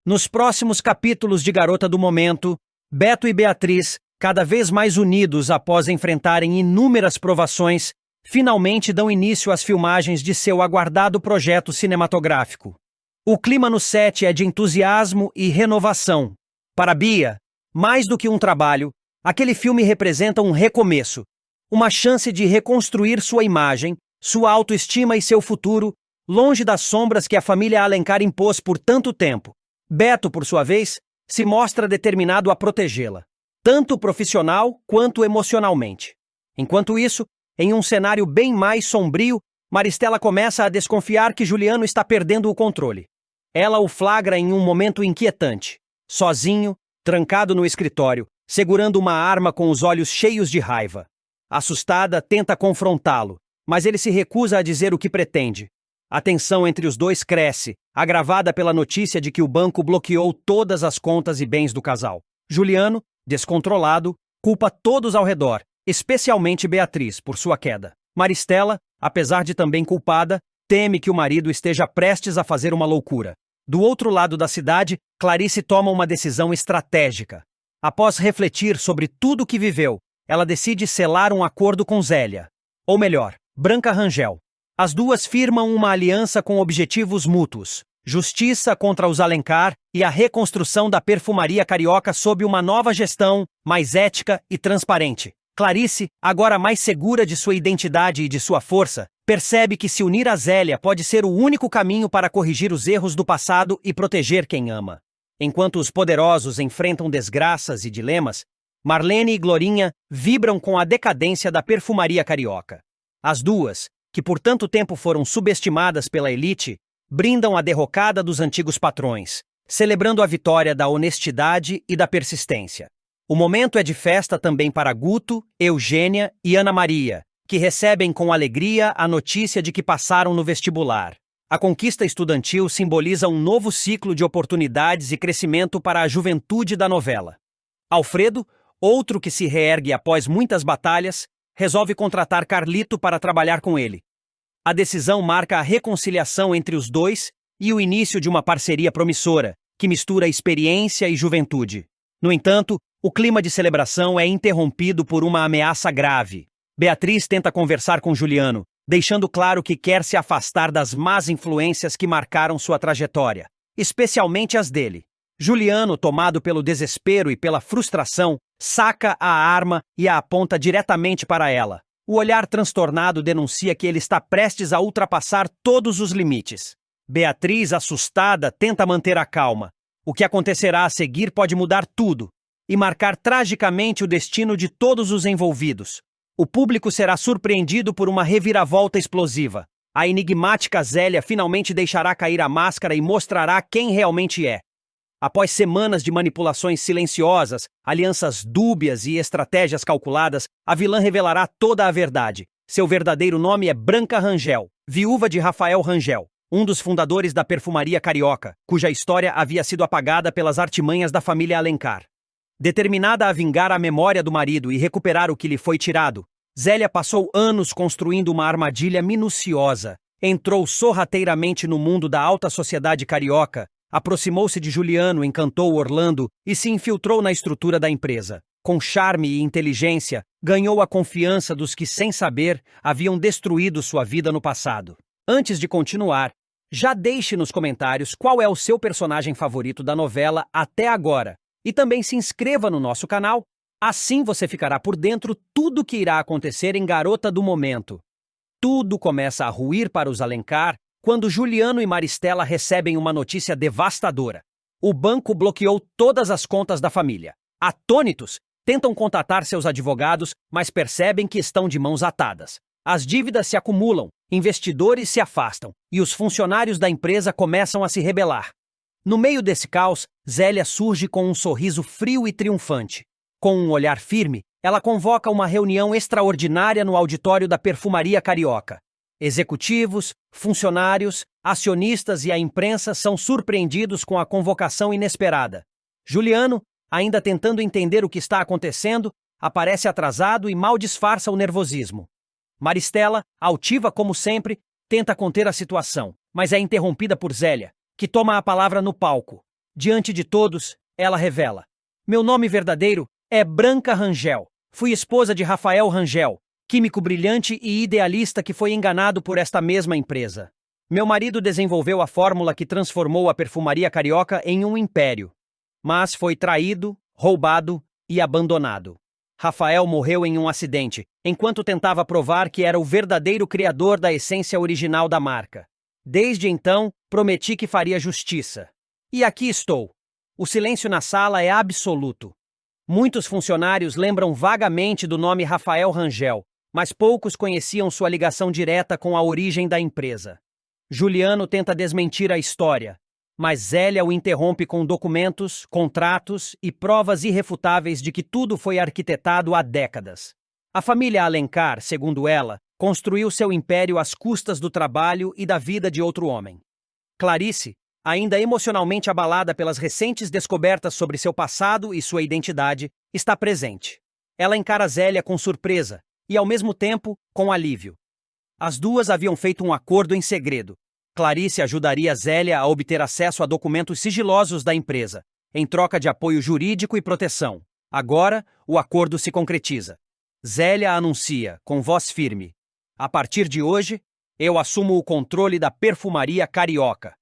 Nos próximos capítulos de Garota do Momento, Beto e Beatriz, cada vez mais unidos após enfrentarem inúmeras provações, finalmente dão início às filmagens de seu aguardado projeto cinematográfico. O clima no set é de entusiasmo e renovação. Para Bia, mais do que um trabalho, aquele filme representa um recomeço, uma chance de reconstruir sua imagem, sua autoestima e seu futuro, longe das sombras que a família Alencar impôs por tanto tempo. Beto, por sua vez, se mostra determinado a protegê-la, tanto profissional quanto emocionalmente. Enquanto isso, em um cenário bem mais sombrio, Maristela começa a desconfiar que Juliano está perdendo o controle. Ela o flagra em um momento inquietante, sozinho, trancado no escritório, segurando uma arma com os olhos cheios de raiva. Assustada, tenta confrontá-lo, mas ele se recusa a dizer o que pretende. A tensão entre os dois cresce, agravada pela notícia de que o banco bloqueou todas as contas e bens do casal. Juliano, descontrolado, culpa todos ao redor, especialmente Beatriz, por sua queda. Maristela, apesar de também culpada, teme que o marido esteja prestes a fazer uma loucura. Do outro lado da cidade, Clarice toma uma decisão estratégica. Após refletir sobre tudo o que viveu, ela decide selar um acordo com Zélia. Ou melhor, Branca Rangel. As duas firmam uma aliança com objetivos mútuos: justiça contra os Alencar e a reconstrução da perfumaria carioca sob uma nova gestão, mais ética e transparente. Clarice, agora mais segura de sua identidade e de sua força, percebe que se unir a Zélia pode ser o único caminho para corrigir os erros do passado e proteger quem ama. Enquanto os poderosos enfrentam desgraças e dilemas, Marlene e Glorinha vibram com a decadência da perfumaria carioca. As duas, que por tanto tempo foram subestimadas pela elite, brindam a derrocada dos antigos patrões, celebrando a vitória da honestidade e da persistência. O momento é de festa também para Guto, Eugênia e Ana Maria, que recebem com alegria a notícia de que passaram no vestibular. A conquista estudantil simboliza um novo ciclo de oportunidades e crescimento para a juventude da novela. Alfredo, outro que se reergue após muitas batalhas, resolve contratar Carlito para trabalhar com ele. A decisão marca a reconciliação entre os dois e o início de uma parceria promissora, que mistura experiência e juventude. No entanto, o clima de celebração é interrompido por uma ameaça grave. Beatriz tenta conversar com Juliano, deixando claro que quer se afastar das más influências que marcaram sua trajetória, especialmente as dele. Juliano, tomado pelo desespero e pela frustração, saca a arma e a aponta diretamente para ela. O olhar transtornado denuncia que ele está prestes a ultrapassar todos os limites. Beatriz, assustada, tenta manter a calma. O que acontecerá a seguir pode mudar tudo e marcar tragicamente o destino de todos os envolvidos. O público será surpreendido por uma reviravolta explosiva. A enigmática Zélia finalmente deixará cair a máscara e mostrará quem realmente é. Após semanas de manipulações silenciosas, alianças dúbias e estratégias calculadas, a vilã revelará toda a verdade. Seu verdadeiro nome é Branca Rangel, viúva de Rafael Rangel, um dos fundadores da perfumaria carioca, cuja história havia sido apagada pelas artimanhas da família Alencar. Determinada a vingar a memória do marido e recuperar o que lhe foi tirado, Zélia passou anos construindo uma armadilha minuciosa. Entrou sorrateiramente no mundo da alta sociedade carioca, aproximou-se de Juliano, encantou Orlando e se infiltrou na estrutura da empresa. Com charme e inteligência, ganhou a confiança dos que, sem saber, haviam destruído sua vida no passado. Antes de continuar, já deixe nos comentários qual é o seu personagem favorito da novela até agora. E também se inscreva no nosso canal, assim você ficará por dentro tudo o que irá acontecer em Garota do Momento. Tudo começa a ruir para os Alencar quando Juliano e Maristela recebem uma notícia devastadora. O banco bloqueou todas as contas da família. Atônitos, tentam contatar seus advogados, mas percebem que estão de mãos atadas. As dívidas se acumulam, investidores se afastam e os funcionários da empresa começam a se rebelar. No meio desse caos, Zélia surge com um sorriso frio e triunfante. Com um olhar firme, ela convoca uma reunião extraordinária no auditório da Perfumaria Carioca. Executivos, funcionários, acionistas e a imprensa são surpreendidos com a convocação inesperada. Juliano, ainda tentando entender o que está acontecendo, aparece atrasado e mal disfarça o nervosismo. Maristela, altiva como sempre, tenta conter a situação, mas é interrompida por Zélia, que toma a palavra no palco. Diante de todos, ela revela: meu nome verdadeiro é Branca Rangel. Fui esposa de Rafael Rangel, químico brilhante e idealista que foi enganado por esta mesma empresa. Meu marido desenvolveu a fórmula que transformou a perfumaria carioca em um império, mas foi traído, roubado e abandonado. Rafael morreu em um acidente, enquanto tentava provar que era o verdadeiro criador da essência original da marca. Desde então, prometi que faria justiça. E aqui estou. O silêncio na sala é absoluto. Muitos funcionários lembram vagamente do nome Rafael Rangel, mas poucos conheciam sua ligação direta com a origem da empresa. Juliano tenta desmentir a história, mas Zélia o interrompe com documentos, contratos e provas irrefutáveis de que tudo foi arquitetado há décadas. A família Alencar, segundo ela, construiu seu império às custas do trabalho e da vida de outro homem. Clarice, ainda emocionalmente abalada pelas recentes descobertas sobre seu passado e sua identidade, está presente. Ela encara Zélia com surpresa e, ao mesmo tempo, com alívio. As duas haviam feito um acordo em segredo. Clarice ajudaria Zélia a obter acesso a documentos sigilosos da empresa, em troca de apoio jurídico e proteção. Agora, o acordo se concretiza. Zélia anuncia, com voz firme: a partir de hoje, eu assumo o controle da perfumaria carioca.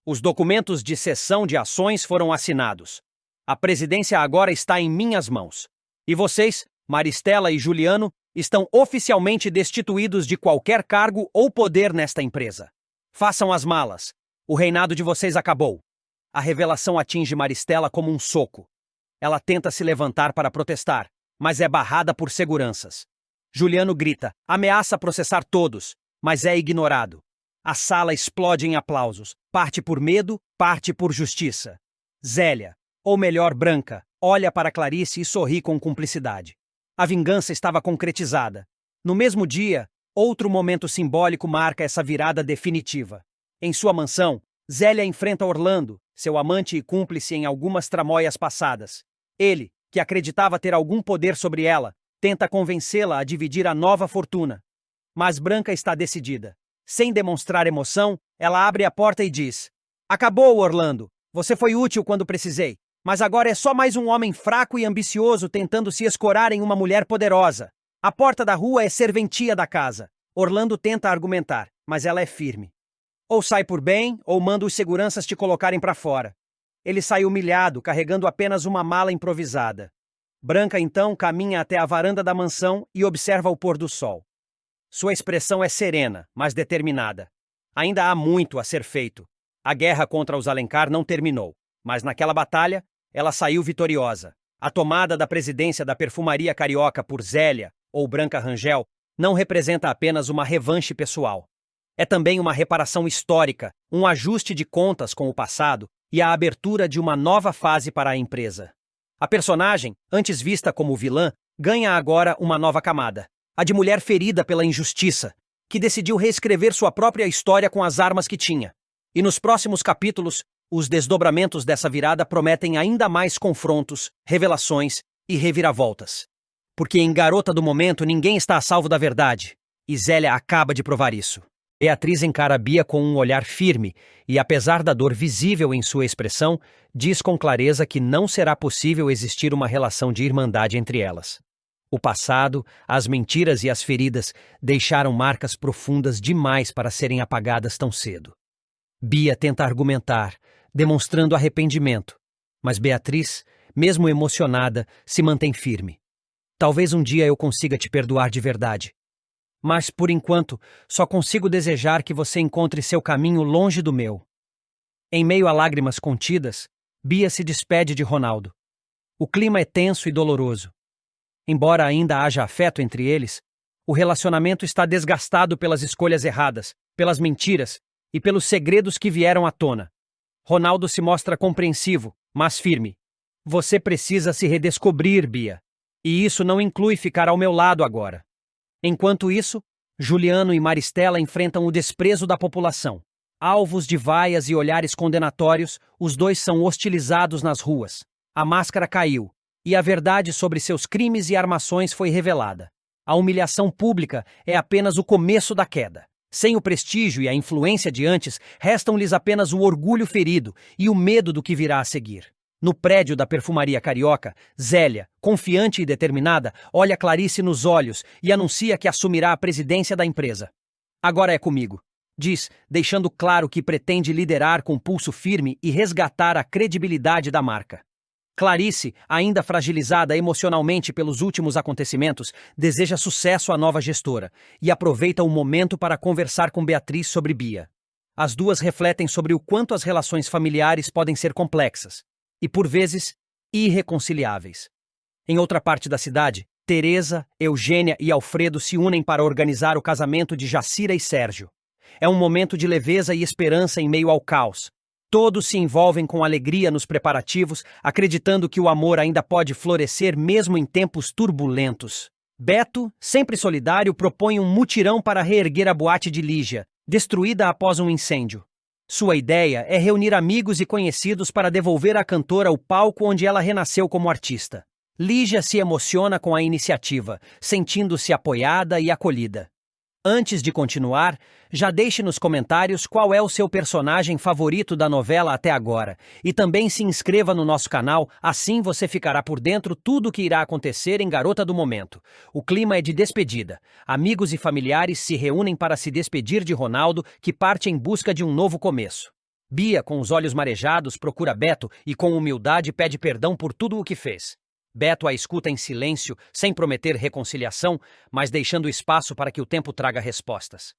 Os documentos de cessão de ações foram assinados. A presidência agora está em minhas mãos. E vocês, Maristela e Juliano, estão oficialmente destituídos de qualquer cargo ou poder nesta empresa. Façam as malas. O reinado de vocês acabou. A revelação atinge Maristela como um soco. Ela tenta se levantar para protestar, mas é barrada por seguranças. Juliano grita, ameaça processar todos, mas é ignorado. A sala explode em aplausos, parte por medo, parte por justiça. Zélia, ou melhor Branca, olha para Clarice e sorri com cumplicidade. A vingança estava concretizada. No mesmo dia, outro momento simbólico marca essa virada definitiva. Em sua mansão, Zélia enfrenta Orlando, seu amante e cúmplice em algumas tramóias passadas. Ele, que acreditava ter algum poder sobre ela, tenta convencê-la a dividir a nova fortuna. Mas Branca está decidida. Sem demonstrar emoção, ela abre a porta e diz: acabou, Orlando. Você foi útil quando precisei, mas agora é só mais um homem fraco e ambicioso tentando se escorar em uma mulher poderosa. A porta da rua é serventia da casa. Orlando tenta argumentar, mas ela é firme. Ou sai por bem, ou manda os seguranças te colocarem para fora. Ele sai humilhado, carregando apenas uma mala improvisada. Branca, então, caminha até a varanda da mansão e observa o pôr do sol. Sua expressão é serena, mas determinada. Ainda há muito a ser feito. A guerra contra os Alencar não terminou, mas naquela batalha, ela saiu vitoriosa. A tomada da presidência da perfumaria carioca por Zélia, ou Branca Rangel, não representa apenas uma revanche pessoal. É também uma reparação histórica, um ajuste de contas com o passado e a abertura de uma nova fase para a empresa. A personagem, antes vista como vilã, ganha agora uma nova camada. A de mulher ferida pela injustiça, que decidiu reescrever sua própria história com as armas que tinha. E nos próximos capítulos, os desdobramentos dessa virada prometem ainda mais confrontos, revelações e reviravoltas. Porque em Garota do Momento ninguém está a salvo da verdade, e Zélia acaba de provar isso. Beatriz encara Bia com um olhar firme e, apesar da dor visível em sua expressão, diz com clareza que não será possível existir uma relação de irmandade entre elas. O passado, as mentiras e as feridas deixaram marcas profundas demais para serem apagadas tão cedo. Bia tenta argumentar, demonstrando arrependimento, mas Beatriz, mesmo emocionada, se mantém firme. Talvez um dia eu consiga te perdoar de verdade. Mas, por enquanto, só consigo desejar que você encontre seu caminho longe do meu. Em meio a lágrimas contidas, Bia se despede de Ronaldo. O clima é tenso e doloroso. Embora ainda haja afeto entre eles, o relacionamento está desgastado pelas escolhas erradas, pelas mentiras e pelos segredos que vieram à tona. Ronaldo se mostra compreensivo, mas firme. Você precisa se redescobrir, Bia. E isso não inclui ficar ao meu lado agora. Enquanto isso, Juliano e Maristela enfrentam o desprezo da população. Alvos de vaias e olhares condenatórios, os dois são hostilizados nas ruas. A máscara caiu, e a verdade sobre seus crimes e armações foi revelada. A humilhação pública é apenas o começo da queda. Sem o prestígio e a influência de antes, restam-lhes apenas o orgulho ferido e o medo do que virá a seguir. No prédio da perfumaria carioca, Zélia, confiante e determinada, olha Clarice nos olhos e anuncia que assumirá a presidência da empresa. Agora é comigo, diz, deixando claro que pretende liderar com pulso firme e resgatar a credibilidade da marca. Clarice, ainda fragilizada emocionalmente pelos últimos acontecimentos, deseja sucesso à nova gestora e aproveita o momento para conversar com Beatriz sobre Bia. As duas refletem sobre o quanto as relações familiares podem ser complexas e, por vezes, irreconciliáveis. Em outra parte da cidade, Teresa, Eugênia e Alfredo se unem para organizar o casamento de Jacira e Sérgio. É um momento de leveza e esperança em meio ao caos. Todos se envolvem com alegria nos preparativos, acreditando que o amor ainda pode florescer mesmo em tempos turbulentos. Beto, sempre solidário, propõe um mutirão para reerguer a boate de Lígia, destruída após um incêndio. Sua ideia é reunir amigos e conhecidos para devolver à cantora o palco onde ela renasceu como artista. Lígia se emociona com a iniciativa, sentindo-se apoiada e acolhida. Antes de continuar, já deixe nos comentários qual é o seu personagem favorito da novela até agora e também se inscreva no nosso canal, assim você ficará por dentro tudo o que irá acontecer em Garota do Momento. O clima é de despedida. Amigos e familiares se reúnem para se despedir de Ronaldo, que parte em busca de um novo começo. Bia, com os olhos marejados, procura Beto e com humildade pede perdão por tudo o que fez. Beto a escuta em silêncio, sem prometer reconciliação, mas deixando espaço para que o tempo traga respostas.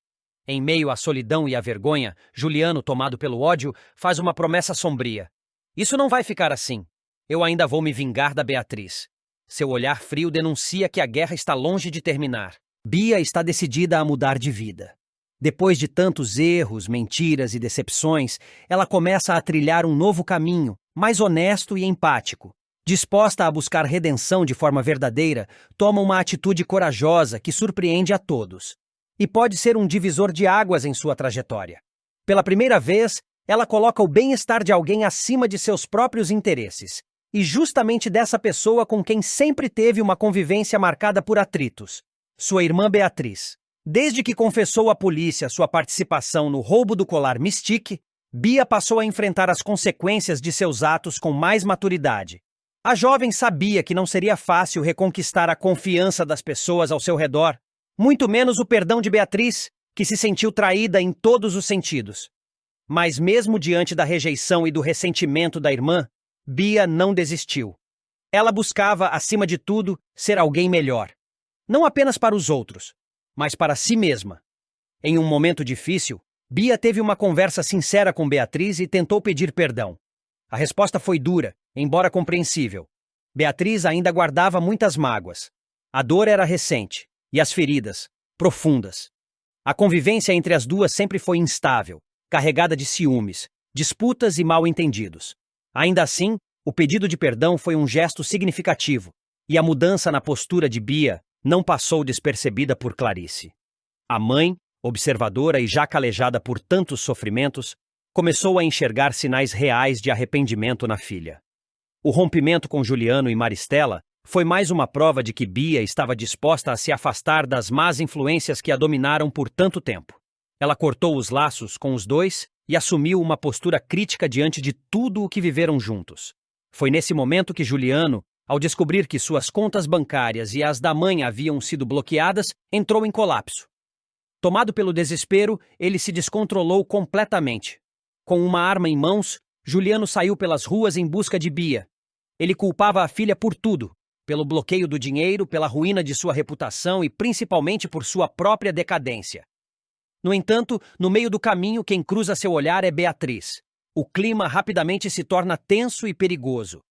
Em meio à solidão e à vergonha, Juliano, tomado pelo ódio, faz uma promessa sombria. Isso não vai ficar assim. Eu ainda vou me vingar da Beatriz. Seu olhar frio denuncia que a guerra está longe de terminar. Bia está decidida a mudar de vida. Depois de tantos erros, mentiras e decepções, ela começa a trilhar um novo caminho, mais honesto e empático. Disposta a buscar redenção de forma verdadeira, toma uma atitude corajosa que surpreende a todos. E pode ser um divisor de águas em sua trajetória. Pela primeira vez, ela coloca o bem-estar de alguém acima de seus próprios interesses. E justamente dessa pessoa com quem sempre teve uma convivência marcada por atritos. Sua irmã Beatriz. Desde que confessou à polícia sua participação no roubo do colar Mystique, Bia passou a enfrentar as consequências de seus atos com mais maturidade. A jovem sabia que não seria fácil reconquistar a confiança das pessoas ao seu redor, muito menos o perdão de Beatriz, que se sentiu traída em todos os sentidos. Mas mesmo diante da rejeição e do ressentimento da irmã, Bia não desistiu. Ela buscava, acima de tudo, ser alguém melhor. Não apenas para os outros, mas para si mesma. Em um momento difícil, Bia teve uma conversa sincera com Beatriz e tentou pedir perdão. A resposta foi dura, embora compreensível. Beatriz ainda guardava muitas mágoas. A dor era recente, e as feridas, profundas. A convivência entre as duas sempre foi instável, carregada de ciúmes, disputas e mal-entendidos. Ainda assim, o pedido de perdão foi um gesto significativo, e a mudança na postura de Bia não passou despercebida por Clarice. A mãe, observadora e já calejada por tantos sofrimentos, começou a enxergar sinais reais de arrependimento na filha. O rompimento com Juliano e Maristela foi mais uma prova de que Bia estava disposta a se afastar das más influências que a dominaram por tanto tempo. Ela cortou os laços com os dois e assumiu uma postura crítica diante de tudo o que viveram juntos. Foi nesse momento que Juliano, ao descobrir que suas contas bancárias e as da mãe haviam sido bloqueadas, entrou em colapso. Tomado pelo desespero, ele se descontrolou completamente. Com uma arma em mãos, Juliano saiu pelas ruas em busca de Bia. Ele culpava a filha por tudo, pelo bloqueio do dinheiro, pela ruína de sua reputação e principalmente por sua própria decadência. No entanto, no meio do caminho, quem cruza seu olhar é Beatriz. O clima rapidamente se torna tenso e perigoso.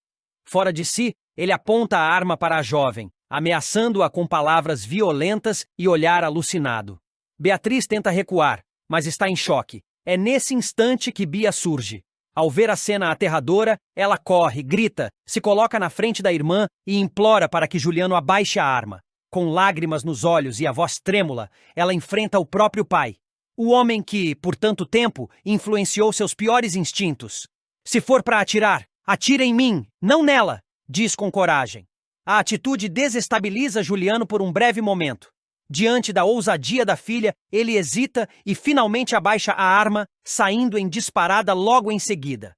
Fora de si, ele aponta a arma para a jovem, ameaçando-a com palavras violentas e olhar alucinado. Beatriz tenta recuar, mas está em choque. É nesse instante que Bia surge. Ao ver a cena aterradora, ela corre, grita, se coloca na frente da irmã e implora para que Juliano abaixe a arma. Com lágrimas nos olhos e a voz trêmula, ela enfrenta o próprio pai. O homem que, por tanto tempo, influenciou seus piores instintos. Se for para atirar, atira em mim, não nela, diz com coragem. A atitude desestabiliza Juliano por um breve momento. Diante da ousadia da filha, ele hesita e finalmente abaixa a arma, saindo em disparada logo em seguida.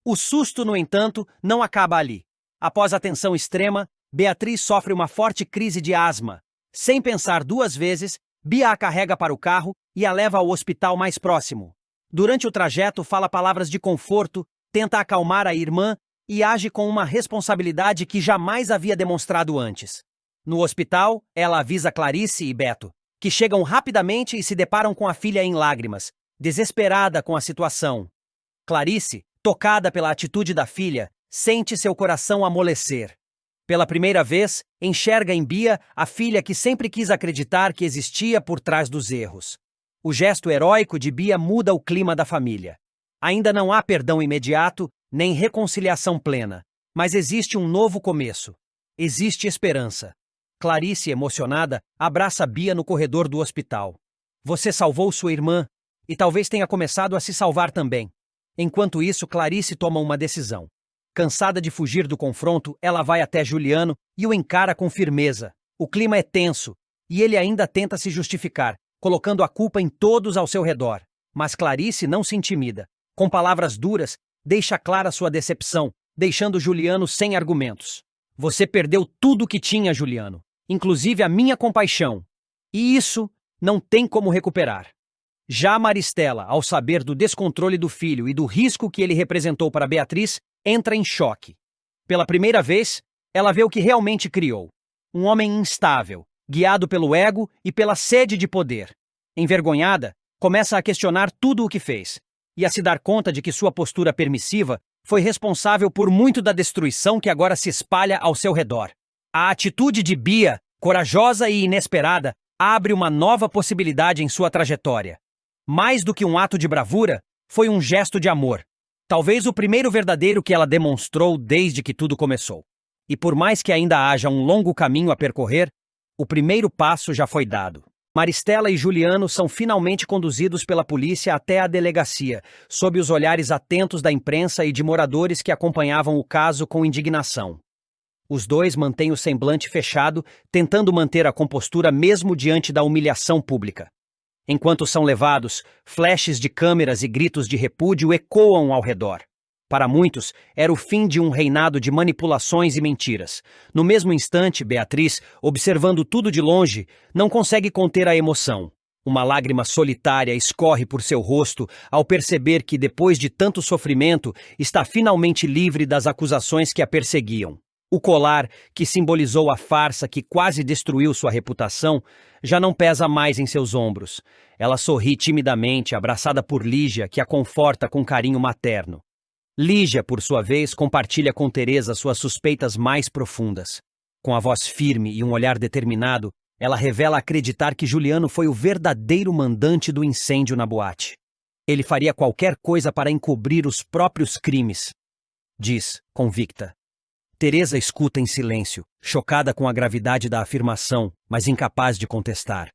O susto, no entanto, não acaba ali. Após a tensão extrema, Beatriz sofre uma forte crise de asma. Sem pensar duas vezes, Bia a carrega para o carro e a leva ao hospital mais próximo. Durante o trajeto, fala palavras de conforto, tenta acalmar a irmã e age com uma responsabilidade que jamais havia demonstrado antes. No hospital, ela avisa Clarice e Beto, que chegam rapidamente e se deparam com a filha em lágrimas, desesperada com a situação. Clarice, tocada pela atitude da filha, sente seu coração amolecer. Pela primeira vez, enxerga em Bia a filha que sempre quis acreditar que existia por trás dos erros. O gesto heróico de Bia muda o clima da família. Ainda não há perdão imediato, nem reconciliação plena, mas existe um novo começo. Existe esperança. Clarice, emocionada, abraça Bia no corredor do hospital. Você salvou sua irmã e talvez tenha começado a se salvar também. Enquanto isso, Clarice toma uma decisão. Cansada de fugir do confronto, ela vai até Juliano e o encara com firmeza. O clima é tenso e ele ainda tenta se justificar, colocando a culpa em todos ao seu redor. Mas Clarice não se intimida. Com palavras duras, deixa clara sua decepção, deixando Juliano sem argumentos. Você perdeu tudo o que tinha, Juliano, inclusive a minha compaixão. E isso não tem como recuperar. Já Maristela, ao saber do descontrole do filho e do risco que ele representou para Beatriz, entra em choque. Pela primeira vez, ela vê o que realmente criou. Um homem instável, guiado pelo ego e pela sede de poder. Envergonhada, começa a questionar tudo o que fez, e a se dar conta de que sua postura permissiva foi responsável por muito da destruição que agora se espalha ao seu redor. A atitude de Bia, corajosa e inesperada, abre uma nova possibilidade em sua trajetória. Mais do que um ato de bravura, foi um gesto de amor. Talvez o primeiro verdadeiro que ela demonstrou desde que tudo começou. E por mais que ainda haja um longo caminho a percorrer, o primeiro passo já foi dado. Maristela e Juliano são finalmente conduzidos pela polícia até a delegacia, sob os olhares atentos da imprensa e de moradores que acompanhavam o caso com indignação. Os dois mantêm o semblante fechado, tentando manter a compostura mesmo diante da humilhação pública. Enquanto são levados, flashes de câmeras e gritos de repúdio ecoam ao redor. Para muitos, era o fim de um reinado de manipulações e mentiras. No mesmo instante, Beatriz, observando tudo de longe, não consegue conter a emoção. Uma lágrima solitária escorre por seu rosto ao perceber que, depois de tanto sofrimento, está finalmente livre das acusações que a perseguiam. O colar, que simbolizou a farsa que quase destruiu sua reputação, já não pesa mais em seus ombros. Ela sorri timidamente, abraçada por Lígia, que a conforta com carinho materno. Lígia, por sua vez, compartilha com Teresa suas suspeitas mais profundas. Com a voz firme e um olhar determinado, ela revela acreditar que Juliano foi o verdadeiro mandante do incêndio na boate. Ele faria qualquer coisa para encobrir os próprios crimes, diz, convicta. Teresa escuta em silêncio, chocada com a gravidade da afirmação, mas incapaz de contestar.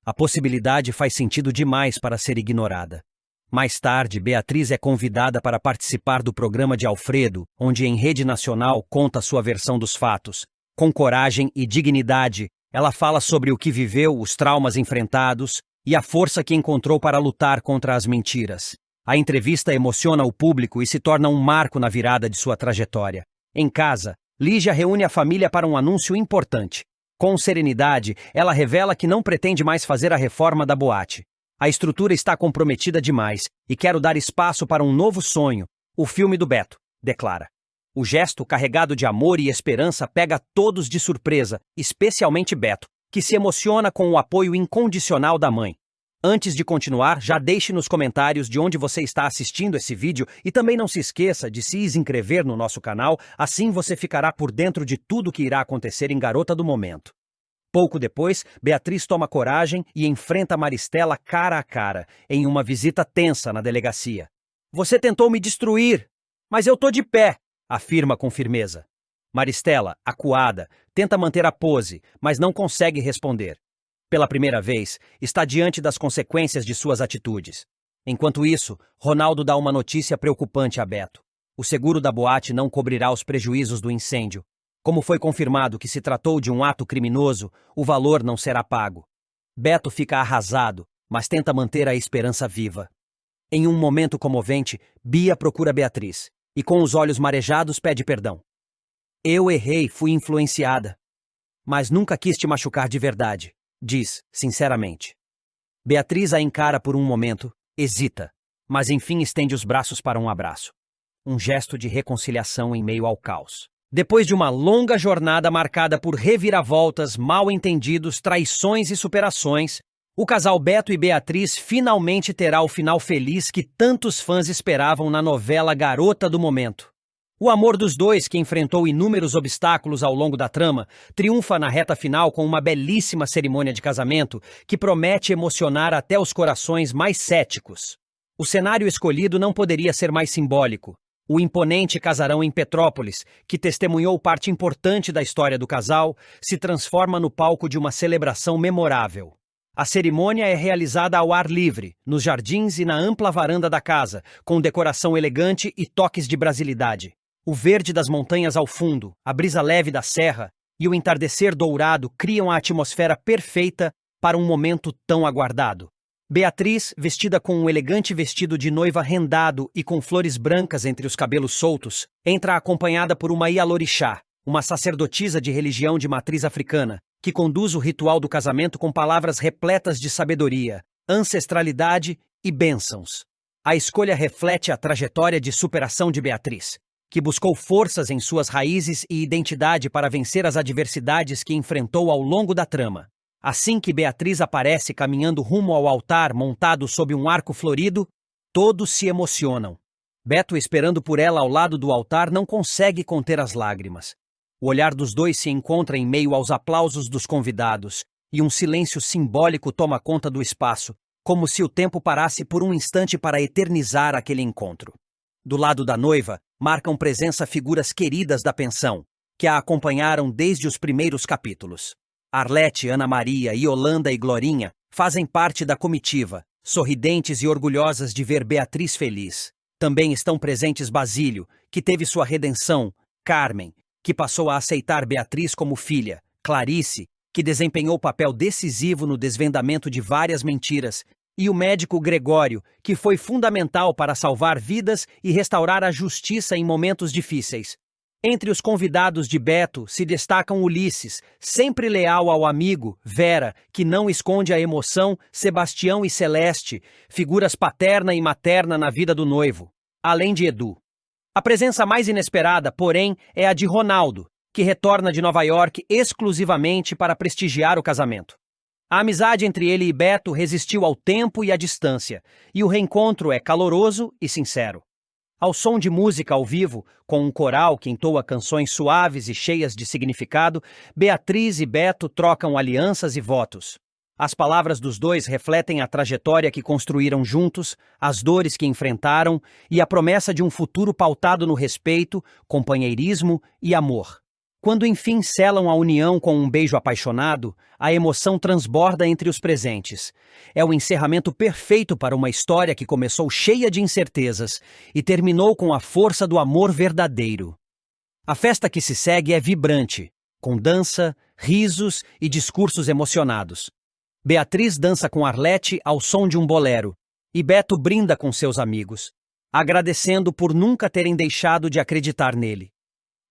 A possibilidade faz sentido demais para ser ignorada. Mais tarde, Beatriz é convidada para participar do programa de Alfredo, onde em rede nacional conta sua versão dos fatos. Com coragem e dignidade, ela fala sobre o que viveu, os traumas enfrentados e a força que encontrou para lutar contra as mentiras. A entrevista emociona o público e se torna um marco na virada de sua trajetória. Em casa, Lígia reúne a família para um anúncio importante. Com serenidade, ela revela que não pretende mais fazer a reforma da boate. A estrutura está comprometida demais e quero dar espaço para um novo sonho, o filme do Beto, declara. O gesto carregado de amor e esperança pega todos de surpresa, especialmente Beto, que se emociona com o apoio incondicional da mãe. Antes de continuar, já deixe nos comentários de onde você está assistindo esse vídeo e também não se esqueça de se inscrever no nosso canal, assim você ficará por dentro de tudo que irá acontecer em Garota do Momento. Pouco depois, Beatriz toma coragem e enfrenta Maristela cara a cara, em uma visita tensa na delegacia. Você tentou me destruir, mas eu tô de pé, afirma com firmeza. Maristela, acuada, tenta manter a pose, mas não consegue responder. Pela primeira vez, está diante das consequências de suas atitudes. Enquanto isso, Ronaldo dá uma notícia preocupante a Beto. O seguro da boate não cobrirá os prejuízos do incêndio. Como foi confirmado que se tratou de um ato criminoso, o valor não será pago. Beto fica arrasado, mas tenta manter a esperança viva. Em um momento comovente, Bia procura Beatriz e, com os olhos marejados, pede perdão. Eu errei, fui influenciada. Mas nunca quis te machucar de verdade, diz, sinceramente. Beatriz a encara por um momento, hesita, mas enfim estende os braços para um abraço. Um gesto de reconciliação em meio ao caos. Depois de uma longa jornada marcada por reviravoltas, mal-entendidos, traições e superações, o casal Beto e Beatriz finalmente terá o final feliz que tantos fãs esperavam na novela Garota do Momento. O amor dos dois, que enfrentou inúmeros obstáculos ao longo da trama, triunfa na reta final com uma belíssima cerimônia de casamento que promete emocionar até os corações mais céticos. O cenário escolhido não poderia ser mais simbólico. O imponente casarão em Petrópolis, que testemunhou parte importante da história do casal, se transforma no palco de uma celebração memorável. A cerimônia é realizada ao ar livre, nos jardins e na ampla varanda da casa, com decoração elegante e toques de brasilidade. O verde das montanhas ao fundo, a brisa leve da serra e o entardecer dourado criam a atmosfera perfeita para um momento tão aguardado. Beatriz, vestida com um elegante vestido de noiva rendado e com flores brancas entre os cabelos soltos, entra acompanhada por uma Ialorixá, uma sacerdotisa de religião de matriz africana, que conduz o ritual do casamento com palavras repletas de sabedoria, ancestralidade e bênçãos. A escolha reflete a trajetória de superação de Beatriz, que buscou forças em suas raízes e identidade para vencer as adversidades que enfrentou ao longo da trama. Assim que Beatriz aparece caminhando rumo ao altar montado sob um arco florido, todos se emocionam. Beto, esperando por ela ao lado do altar, não consegue conter as lágrimas. O olhar dos dois se encontra em meio aos aplausos dos convidados, e um silêncio simbólico toma conta do espaço, como se o tempo parasse por um instante para eternizar aquele encontro. Do lado da noiva, marcam presença figuras queridas da pensão, que a acompanharam desde os primeiros capítulos. Arlete, Ana Maria, Yolanda e Glorinha fazem parte da comitiva, sorridentes e orgulhosas de ver Beatriz feliz. Também estão presentes Basílio, que teve sua redenção, Carmen, que passou a aceitar Beatriz como filha, Clarice, que desempenhou papel decisivo no desvendamento de várias mentiras, e o médico Gregório, que foi fundamental para salvar vidas e restaurar a justiça em momentos difíceis. Entre os convidados de Beto se destacam Ulisses, sempre leal ao amigo, Vera, que não esconde a emoção, Sebastião e Celeste, figuras paterna e materna na vida do noivo, além de Edu. A presença mais inesperada, porém, é a de Ronaldo, que retorna de Nova York exclusivamente para prestigiar o casamento. A amizade entre ele e Beto resistiu ao tempo e à distância, e o reencontro é caloroso e sincero. Ao som de música ao vivo, com um coral que entoa canções suaves e cheias de significado, Beatriz e Beto trocam alianças e votos. As palavras dos dois refletem a trajetória que construíram juntos, as dores que enfrentaram e a promessa de um futuro pautado no respeito, companheirismo e amor. Quando enfim selam a união com um beijo apaixonado, a emoção transborda entre os presentes. É o encerramento perfeito para uma história que começou cheia de incertezas e terminou com a força do amor verdadeiro. A festa que se segue é vibrante, com dança, risos e discursos emocionados. Beatriz dança com Arlete ao som de um bolero, e Beto brinda com seus amigos, agradecendo por nunca terem deixado de acreditar nele.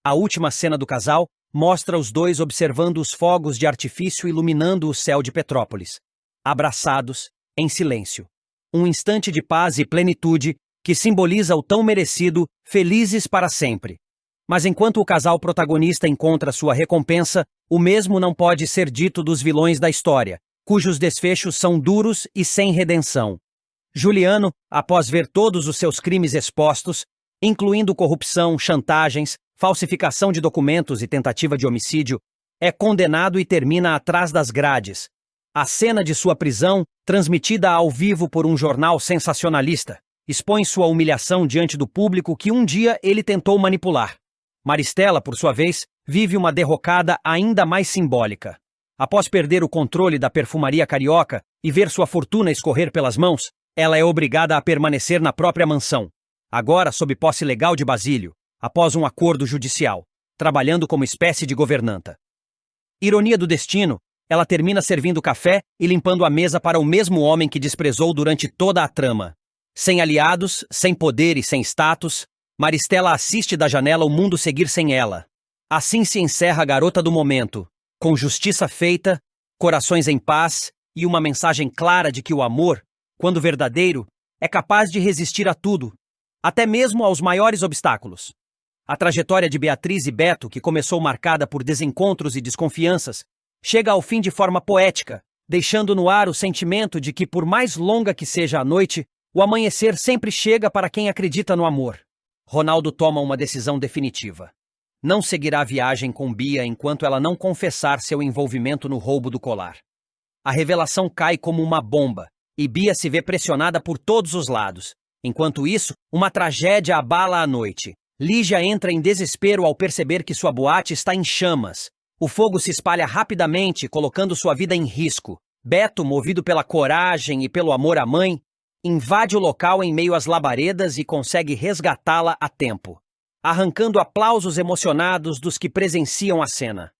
A última cena do casal mostra os dois observando os fogos de artifício iluminando o céu de Petrópolis, abraçados, em silêncio. Um instante de paz e plenitude que simboliza o tão merecido felizes para sempre. Mas enquanto o casal protagonista encontra sua recompensa, o mesmo não pode ser dito dos vilões da história, cujos desfechos são duros e sem redenção. Juliano, após ver todos os seus crimes expostos, incluindo corrupção, chantagens, falsificação de documentos e tentativa de homicídio, é condenado e termina atrás das grades. A cena de sua prisão, transmitida ao vivo por um jornal sensacionalista, expõe sua humilhação diante do público que um dia ele tentou manipular. Maristela, por sua vez, vive uma derrocada ainda mais simbólica. Após perder o controle da perfumaria carioca e ver sua fortuna escorrer pelas mãos, ela é obrigada a permanecer na própria mansão, agora sob posse legal de Basílio, após um acordo judicial, trabalhando como espécie de governanta. Ironia do destino, Ela termina servindo café e limpando a mesa para o mesmo homem que desprezou durante toda a trama. Sem aliados, sem poder e sem status, Maristela assiste da janela o mundo seguir sem ela. Assim se encerra a garota do momento, com justiça feita, corações em paz e uma mensagem clara de que o amor, quando verdadeiro, é capaz de resistir a tudo, até mesmo aos maiores obstáculos. A trajetória de Beatriz e Beto, que começou marcada por desencontros e desconfianças, chega ao fim de forma poética, deixando no ar o sentimento de que, por mais longa que seja a noite, o amanhecer sempre chega para quem acredita no amor. Ronaldo toma uma decisão definitiva. Não seguirá a viagem com Bia enquanto ela não confessar seu envolvimento no roubo do colar. A revelação cai como uma bomba, e Bia se vê pressionada por todos os lados. Enquanto isso, uma tragédia abala a noite. Lígia entra em desespero ao perceber que sua boate está em chamas. O fogo se espalha rapidamente, colocando sua vida em risco. Beto, movido pela coragem e pelo amor à mãe, invade o local em meio às labaredas e consegue resgatá-la a tempo, arrancando aplausos emocionados dos que presenciam a cena.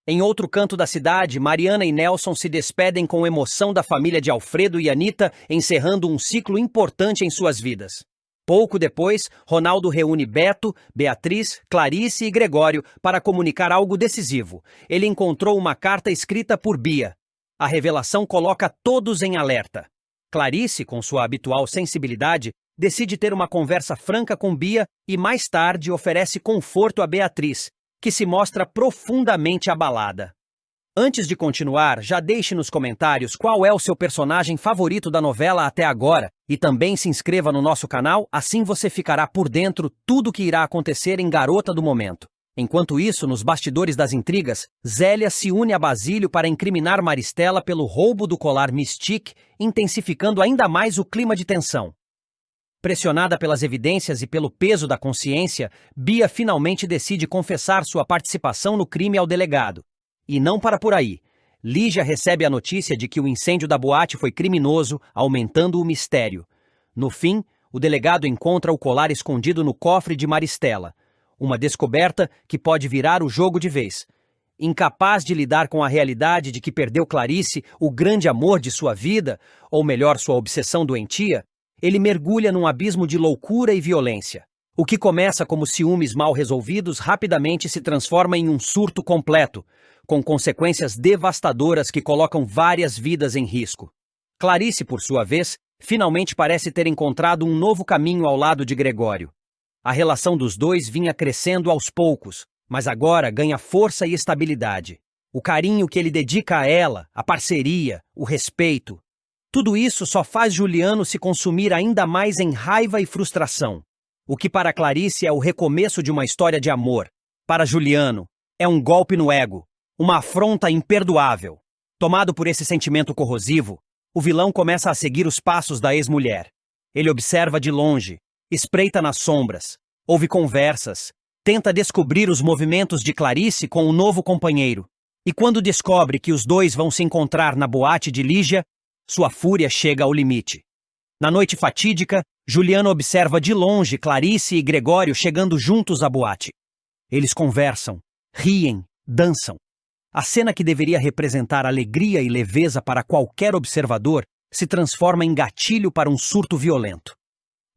Em outro canto da cidade, Mariana e Nelson se despedem com emoção da família de Alfredo e Anita, encerrando um ciclo importante em suas vidas. Pouco depois, Ronaldo reúne Beto, Beatriz, Clarice e Gregório para comunicar algo decisivo. Ele encontrou uma carta escrita por Bia. A revelação coloca todos em alerta. Clarice, com sua habitual sensibilidade, decide ter uma conversa franca com Bia e mais tarde oferece conforto a Beatriz, que se mostra profundamente abalada. Antes de continuar, já deixe nos comentários qual é o seu personagem favorito da novela até agora e também se inscreva no nosso canal, assim você ficará por dentro tudo o que irá acontecer em Garota do Momento. Enquanto isso, nos bastidores das intrigas, Zélia se une a Basílio para incriminar Maristela pelo roubo do colar Mystique, intensificando ainda mais o clima de tensão. Pressionada pelas evidências e pelo peso da consciência, Bia finalmente decide confessar sua participação no crime ao delegado. E não para por aí. Lígia recebe a notícia de que o incêndio da boate foi criminoso, aumentando o mistério. No fim, o delegado encontra o colar escondido no cofre de Maristela. Uma descoberta que pode virar o jogo de vez. Incapaz de lidar com a realidade de que perdeu Clarice, o grande amor de sua vida, ou melhor, sua obsessão doentia, ele mergulha num abismo de loucura e violência. O que começa como ciúmes mal resolvidos rapidamente se transforma em um surto completo, com consequências devastadoras que colocam várias vidas em risco. Clarice, por sua vez, finalmente parece ter encontrado um novo caminho ao lado de Gregório. A relação dos dois vinha crescendo aos poucos, mas agora ganha força e estabilidade. O carinho que ele dedica a ela, a parceria, o respeito. Tudo isso só faz Juliano se consumir ainda mais em raiva e frustração. O que para Clarice é o recomeço de uma história de amor, para Juliano, é um golpe no ego, uma afronta imperdoável. Tomado por esse sentimento corrosivo, o vilão começa a seguir os passos da ex-mulher. Ele observa de longe, espreita nas sombras, ouve conversas, tenta descobrir os movimentos de Clarice com o novo companheiro. E quando descobre que os dois vão se encontrar na boate de Lígia, sua fúria chega ao limite. Na noite fatídica, Juliano observa de longe Clarice e Gregório chegando juntos à boate. Eles conversam, riem, dançam. A cena que deveria representar alegria e leveza para qualquer observador se transforma em gatilho para um surto violento.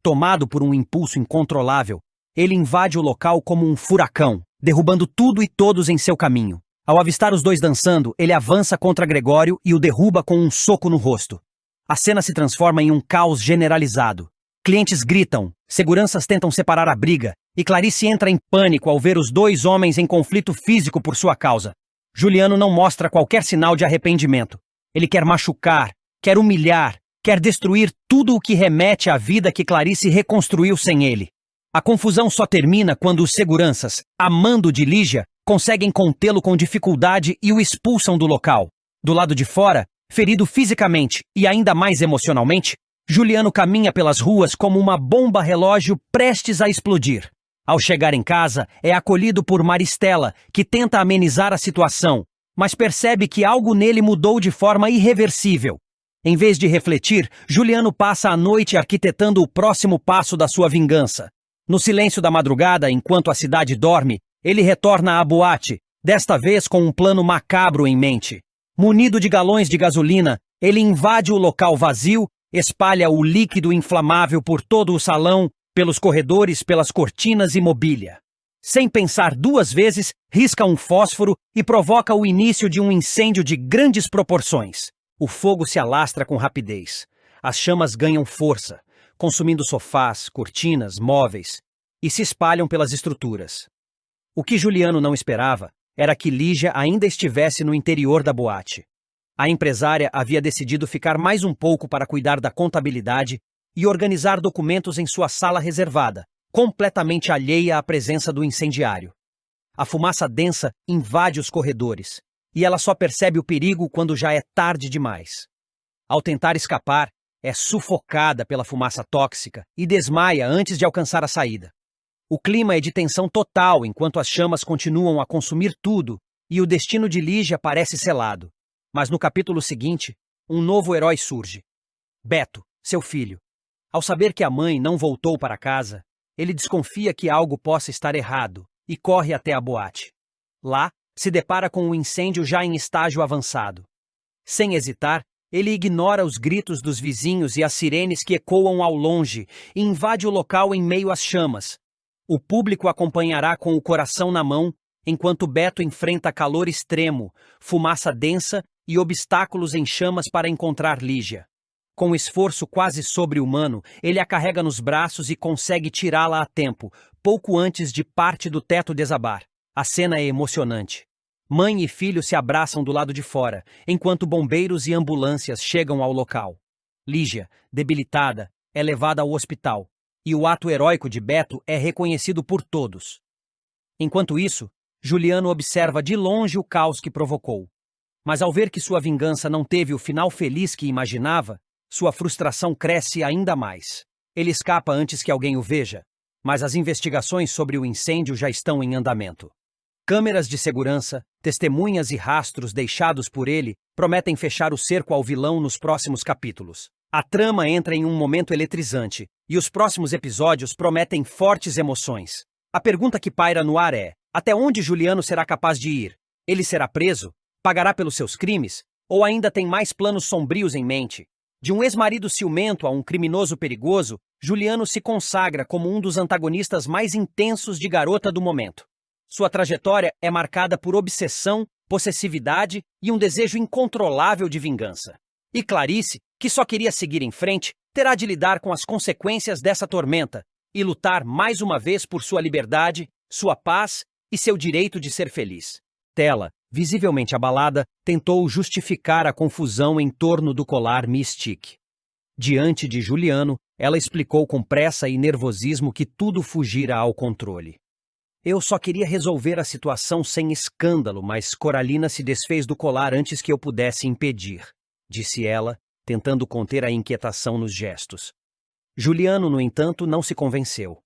Tomado por um impulso incontrolável, ele invade o local como um furacão, derrubando tudo e todos em seu caminho. Ao avistar os dois dançando, ele avança contra Gregório e o derruba com um soco no rosto. A cena se transforma em um caos generalizado. Clientes gritam, seguranças tentam separar a briga, e Clarice entra em pânico ao ver os dois homens em conflito físico por sua causa. Juliano não mostra qualquer sinal de arrependimento. Ele quer machucar, quer humilhar, quer destruir tudo o que remete à vida que Clarice reconstruiu sem ele. A confusão só termina quando os seguranças, a mando de Lígia, conseguem contê-lo com dificuldade e o expulsam do local. Do lado de fora, ferido fisicamente e ainda mais emocionalmente, Juliano caminha pelas ruas como uma bomba relógio prestes a explodir. Ao chegar em casa, é acolhido por Maristela, que tenta amenizar a situação, mas percebe que algo nele mudou de forma irreversível. Em vez de refletir, Juliano passa a noite arquitetando o próximo passo da sua vingança. No silêncio da madrugada, enquanto a cidade dorme, ele retorna à boate, desta vez com um plano macabro em mente. Munido de galões de gasolina, ele invade o local vazio, espalha o líquido inflamável por todo o salão, pelos corredores, pelas cortinas e mobília. Sem pensar duas vezes, risca um fósforo e provoca o início de um incêndio de grandes proporções. O fogo se alastra com rapidez. As chamas ganham força, consumindo sofás, cortinas, móveis, e se espalham pelas estruturas. O que Juliano não esperava era que Lígia ainda estivesse no interior da boate. A empresária havia decidido ficar mais um pouco para cuidar da contabilidade e organizar documentos em sua sala reservada, completamente alheia à presença do incendiário. A fumaça densa invade os corredores, e ela só percebe o perigo quando já é tarde demais. Ao tentar escapar, é sufocada pela fumaça tóxica e desmaia antes de alcançar a saída. O clima é de tensão total enquanto as chamas continuam a consumir tudo e o destino de Lígia parece selado. Mas no capítulo seguinte, um novo herói surge. Beto, seu filho. Ao saber que a mãe não voltou para casa, ele desconfia que algo possa estar errado e corre até a boate. Lá, se depara com um incêndio já em estágio avançado. Sem hesitar, ele ignora os gritos dos vizinhos e as sirenes que ecoam ao longe e invade o local em meio às chamas. O público acompanhará com o coração na mão, enquanto Beto enfrenta calor extremo, fumaça densa e obstáculos em chamas para encontrar Lígia. Com esforço quase sobre-humano, ele a carrega nos braços e consegue tirá-la a tempo, pouco antes de parte do teto desabar. A cena é emocionante. Mãe e filho se abraçam do lado de fora, enquanto bombeiros e ambulâncias chegam ao local. Lígia, debilitada, é levada ao hospital, e o ato heróico de Beto é reconhecido por todos. Enquanto isso, Juliano observa de longe o caos que provocou. Mas ao ver que sua vingança não teve o final feliz que imaginava, sua frustração cresce ainda mais. Ele escapa antes que alguém o veja, mas as investigações sobre o incêndio já estão em andamento. Câmeras de segurança, testemunhas e rastros deixados por ele prometem fechar o cerco ao vilão nos próximos capítulos. A trama entra em um momento eletrizante, e os próximos episódios prometem fortes emoções. A pergunta que paira no ar é: até onde Juliano será capaz de ir? Ele será preso? Pagará pelos seus crimes? Ou ainda tem mais planos sombrios em mente? De um ex-marido ciumento a um criminoso perigoso, Juliano se consagra como um dos antagonistas mais intensos de Garota do momento. Sua trajetória é marcada por obsessão, possessividade e um desejo incontrolável de vingança. E Clarice, que só queria seguir em frente, terá de lidar com as consequências dessa tormenta e lutar mais uma vez por sua liberdade, sua paz e seu direito de ser feliz. Tela, visivelmente abalada, tentou justificar a confusão em torno do colar Mystique. Diante de Juliano, ela explicou com pressa e nervosismo que tudo fugira ao controle. Eu só queria resolver a situação sem escândalo, mas Coralina se desfez do colar antes que eu pudesse impedir, disse ela, tentando conter a inquietação nos gestos. Juliano, no entanto, não se convenceu.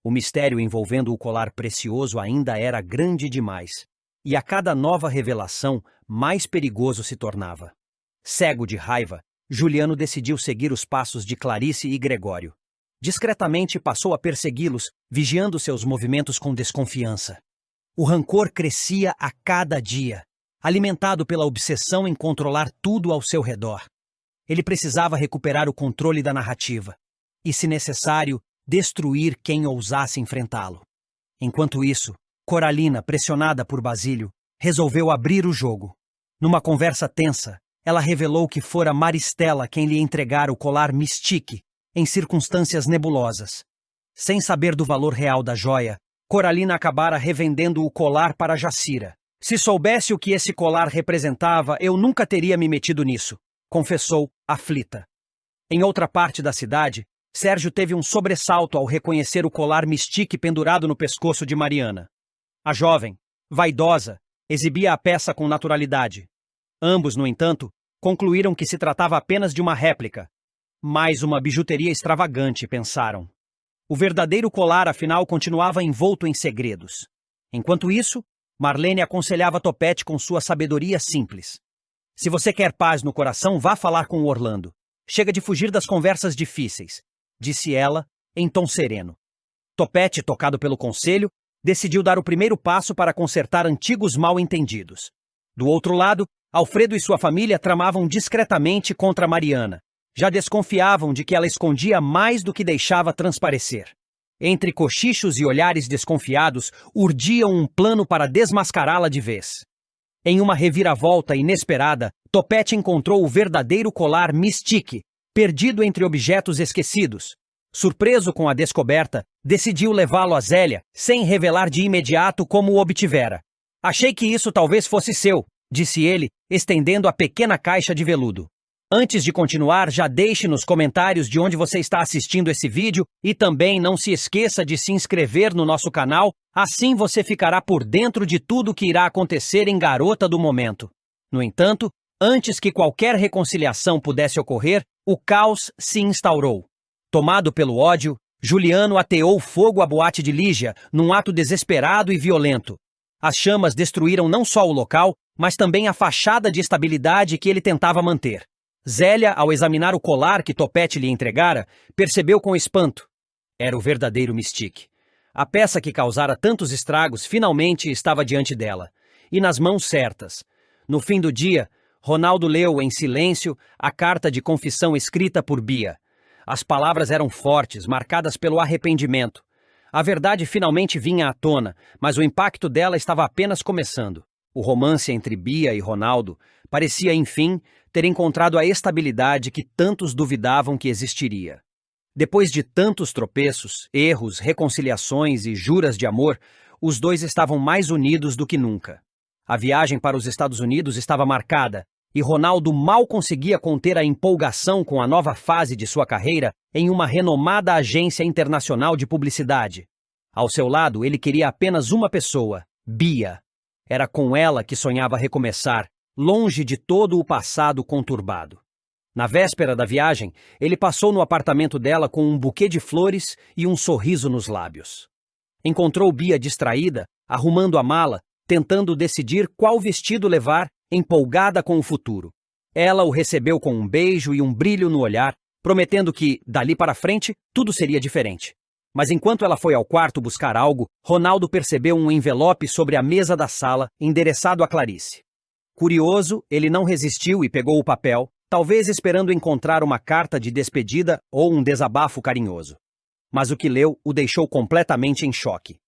O mistério envolvendo o colar precioso ainda era grande demais, e a cada nova revelação, mais perigoso se tornava. Cego de raiva, Juliano decidiu seguir os passos de Clarice e Gregório. Discretamente passou a persegui-los, vigiando seus movimentos com desconfiança. O rancor crescia a cada dia, alimentado pela obsessão em controlar tudo ao seu redor. Ele precisava recuperar o controle da narrativa e, se necessário, destruir quem ousasse enfrentá-lo. Enquanto isso, Coralina, pressionada por Basílio, resolveu abrir o jogo. Numa conversa tensa, ela revelou que fora Maristela quem lhe entregara o colar Mystique, em circunstâncias nebulosas. Sem saber do valor real da joia, Coralina acabara revendendo o colar para Jacira. Se soubesse o que esse colar representava, eu nunca teria me metido nisso, confessou, aflita. Em outra parte da cidade, Sérgio teve um sobressalto ao reconhecer o colar Mystique pendurado no pescoço de Mariana. A jovem, vaidosa, exibia a peça com naturalidade. Ambos, no entanto, concluíram que se tratava apenas de uma réplica. Mais uma bijuteria extravagante, pensaram. O verdadeiro colar, afinal, continuava envolto em segredos. Enquanto isso, Marlene aconselhava Topete com sua sabedoria simples. Se você quer paz no coração, vá falar com o Orlando. Chega de fugir das conversas difíceis, disse ela, em tom sereno. Topete, tocado pelo conselho, decidiu dar o primeiro passo para consertar antigos mal-entendidos. Do outro lado, Alfredo e sua família tramavam discretamente contra Mariana. Já desconfiavam de que ela escondia mais do que deixava transparecer. Entre cochichos e olhares desconfiados, urdiam um plano para desmascará-la de vez. Em uma reviravolta inesperada, Topete encontrou o verdadeiro colar Mystique, perdido entre objetos esquecidos. Surpreso com a descoberta, decidiu levá-lo a Zélia, sem revelar de imediato como o obtivera. Achei que isso talvez fosse seu, disse ele, estendendo a pequena caixa de veludo. Antes de continuar, já deixe nos comentários de onde você está assistindo esse vídeo e também não se esqueça de se inscrever no nosso canal, assim você ficará por dentro de tudo que irá acontecer em Garota do Momento. No entanto, antes que qualquer reconciliação pudesse ocorrer, o caos se instaurou. Tomado pelo ódio, Juliano ateou fogo à boate de Lígia, num ato desesperado e violento. As chamas destruíram não só o local, mas também a fachada de estabilidade que ele tentava manter. Zélia, ao examinar o colar que Topete lhe entregara, percebeu com espanto. Era o verdadeiro Mystique. A peça que causara tantos estragos finalmente estava diante dela, e nas mãos certas. No fim do dia, Ronaldo leu em silêncio a carta de confissão escrita por Bia. As palavras eram fortes, marcadas pelo arrependimento. A verdade finalmente vinha à tona, mas o impacto dela estava apenas começando. O romance entre Bia e Ronaldo parecia, enfim, ter encontrado a estabilidade que tantos duvidavam que existiria. Depois de tantos tropeços, erros, reconciliações e juras de amor, os dois estavam mais unidos do que nunca. A viagem para os Estados Unidos estava marcada, e Ronaldo mal conseguia conter a empolgação com a nova fase de sua carreira em uma renomada agência internacional de publicidade. Ao seu lado, ele queria apenas uma pessoa, Bia. Era com ela que sonhava recomeçar, longe de todo o passado conturbado. Na véspera da viagem, ele passou no apartamento dela com um buquê de flores e um sorriso nos lábios. Encontrou Bia distraída, arrumando a mala, tentando decidir qual vestido levar, empolgada com o futuro. Ela o recebeu com um beijo e um brilho no olhar, prometendo que, dali para frente, tudo seria diferente. Mas enquanto ela foi ao quarto buscar algo, Ronaldo percebeu um envelope sobre a mesa da sala, endereçado a Clarice. Curioso, ele não resistiu e pegou o papel, talvez esperando encontrar uma carta de despedida ou um desabafo carinhoso. Mas o que leu o deixou completamente em choque.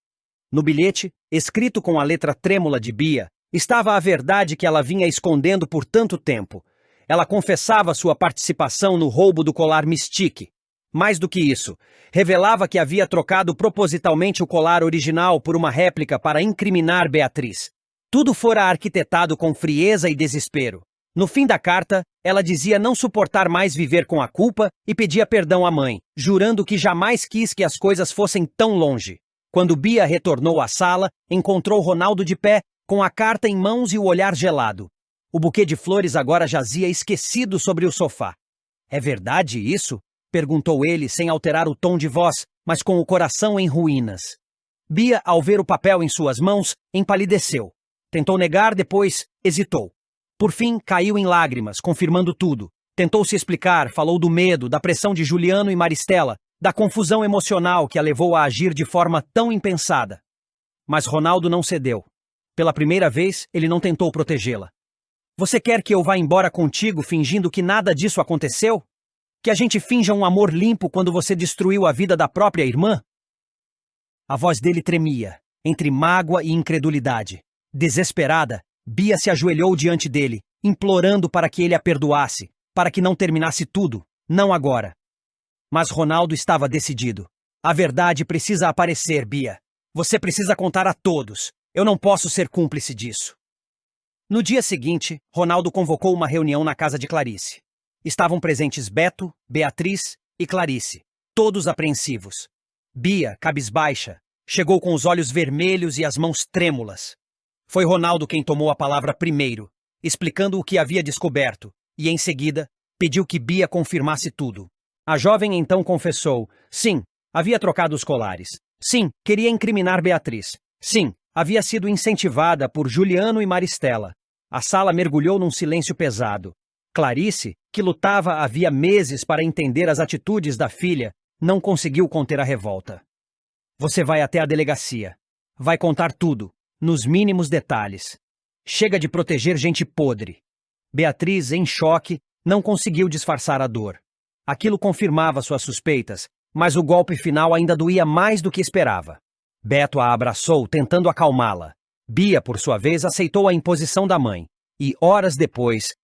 No bilhete, escrito com a letra trêmula de Bia, estava a verdade que ela vinha escondendo por tanto tempo. Ela confessava sua participação no roubo do colar Mystique. Mais do que isso, revelava que havia trocado propositalmente o colar original por uma réplica para incriminar Beatriz. Tudo fora arquitetado com frieza e desespero. No fim da carta, ela dizia não suportar mais viver com a culpa e pedia perdão à mãe, jurando que jamais quis que as coisas fossem tão longe. Quando Bia retornou à sala, encontrou Ronaldo de pé, com a carta em mãos e o olhar gelado. O buquê de flores agora jazia esquecido sobre o sofá. "É verdade isso?" perguntou ele sem alterar o tom de voz, mas com o coração em ruínas. Bia, ao ver o papel em suas mãos, empalideceu. Tentou negar, depois hesitou. Por fim, caiu em lágrimas, confirmando tudo. Tentou se explicar, falou do medo, da pressão de Juliano e Maristela, da confusão emocional que a levou a agir de forma tão impensada. Mas Ronaldo não cedeu. Pela primeira vez, ele não tentou protegê-la. "Você quer que eu vá embora contigo fingindo que nada disso aconteceu? Que a gente finja um amor limpo quando você destruiu a vida da própria irmã?" A voz dele tremia, entre mágoa e incredulidade. Desesperada, Bia se ajoelhou diante dele, implorando para que ele a perdoasse, para que não terminasse tudo, não agora. Mas Ronaldo estava decidido. "A verdade precisa aparecer, Bia. Você precisa contar a todos. Eu não posso ser cúmplice disso." No dia seguinte, Ronaldo convocou uma reunião na casa de Clarice. Estavam presentes Beto, Beatriz e Clarice, todos apreensivos. Bia, cabisbaixa, chegou com os olhos vermelhos e as mãos trêmulas. Foi Ronaldo quem tomou a palavra primeiro, explicando o que havia descoberto, e em seguida, pediu que Bia confirmasse tudo. A jovem então confessou: sim, havia trocado os colares. Sim, queria incriminar Beatriz. Sim, havia sido incentivada por Juliano e Maristela. A sala mergulhou num silêncio pesado. Clarice, que lutava havia meses para entender as atitudes da filha, não conseguiu conter a revolta. "Você vai até a delegacia. Vai contar tudo, nos mínimos detalhes. Chega de proteger gente podre. Beatriz, em choque, não conseguiu disfarçar a dor. Aquilo confirmava suas suspeitas, mas o golpe final ainda doía mais do que esperava. Beto a abraçou, tentando acalmá-la. Bia, por sua vez, aceitou a imposição da mãe. E, horas depois,